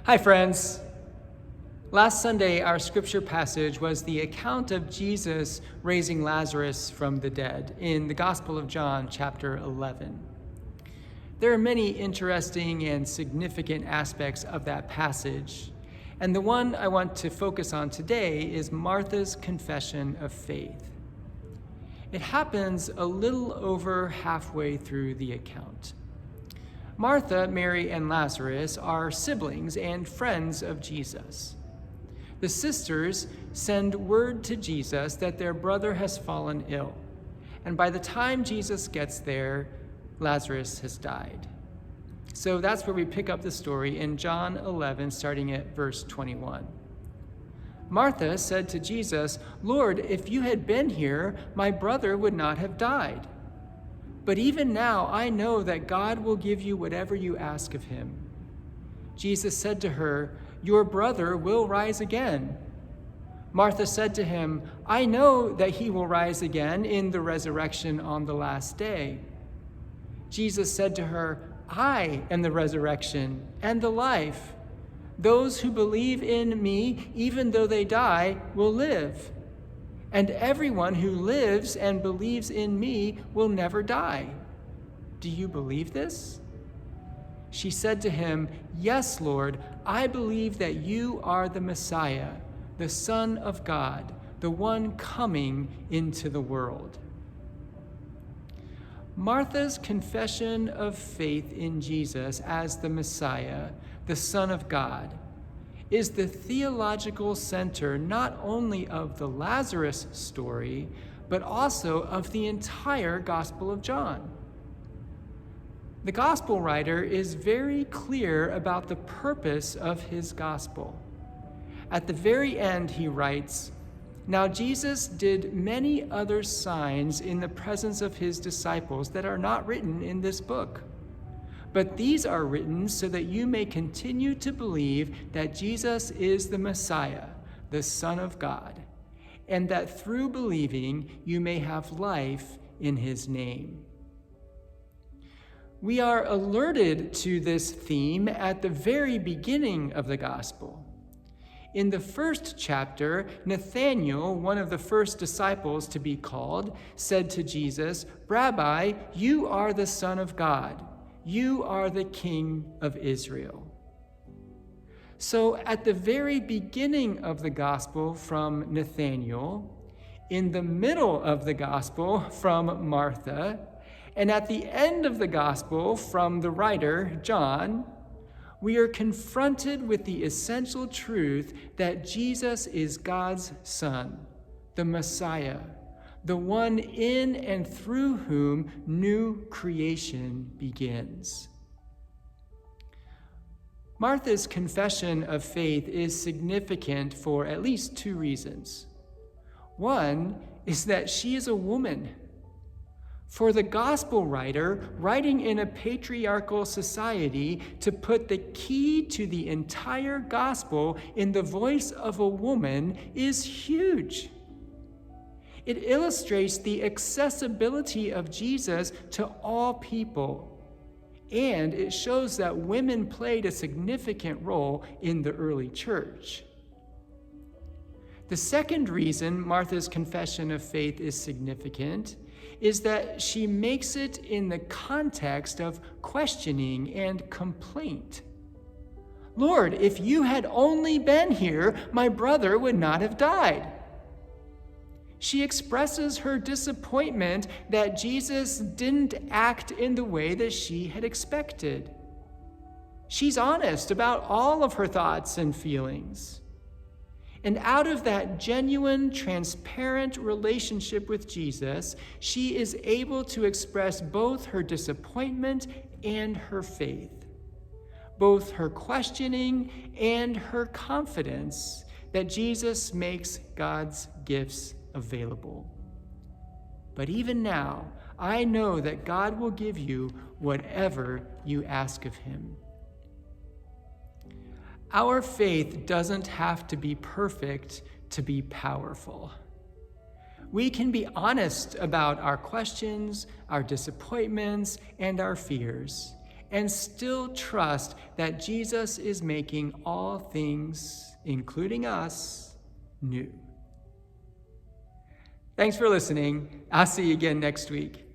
Hi, friends. Last Sunday, our scripture passage was the account of Jesus raising Lazarus from the dead in the Gospel of John, chapter 11. There are many interesting and significant aspects of that passage, and the one I want to focus on today is Martha's confession of faith. It happens a little over halfway through the account. Martha, Mary, and Lazarus are siblings and friends of Jesus. The sisters send word to Jesus that their brother has fallen ill, and by the time Jesus gets there, Lazarus has died. So that's where we pick up the story in John 11, starting at verse 21. Martha said to Jesus, "Lord, if you had been here, my brother would not have died. But even now I know that God will give you whatever you ask of him." Jesus said to her, "Your brother will rise again." Martha said to him, "I know that he will rise again in the resurrection on the last day." Jesus said to her, "I am the resurrection and the life. Those who believe in me, even though they die, will live. And everyone who lives and believes in me will never die. Do you believe this?" She said to him, "Yes, Lord, I believe that you are the Messiah, the Son of God, the one coming into the world." Martha's confession of faith in Jesus as the Messiah, the Son of God, is the theological center not only of the Lazarus story, but also of the entire Gospel of John. The Gospel writer is very clear about the purpose of his Gospel. At the very end, he writes, "Now Jesus did many other signs in the presence of his disciples that are not written in this book. But these are written so that you may continue to believe that Jesus is the Messiah, the Son of God, and that through believing you may have life in his name." We are alerted to this theme at the very beginning of the gospel. In the first chapter, Nathanael, one of the first disciples to be called, said to Jesus, "Rabbi, you are the Son of God. You are the King of Israel." So at the very beginning of the gospel from Nathanael, in the middle of the gospel from Martha, and at the end of the gospel from the writer, John, we are confronted with the essential truth that Jesus is God's Son, the Messiah, the one in and through whom new creation begins. Martha's confession of faith is significant for at least two reasons. One is that she is a woman. For the gospel writer, writing in a patriarchal society, to put the key to the entire gospel in the voice of a woman is huge. It illustrates the accessibility of Jesus to all people, and it shows that women played a significant role in the early church. The second reason Martha's confession of faith is significant is that she makes it in the context of questioning and complaint. "Lord, if you had only been here, my brother would not have died." She expresses her disappointment that Jesus didn't act in the way that she had expected. She's honest about all of her thoughts and feelings. And out of that genuine, transparent relationship with Jesus, she is able to express both her disappointment and her faith, both her questioning and her confidence that Jesus makes God's gifts available. "But even now, I know that God will give you whatever you ask of him." Our faith doesn't have to be perfect to be powerful. We can be honest about our questions, our disappointments, and our fears, and still trust that Jesus is making all things, including us, new. Thanks for listening. I'll see you again next week.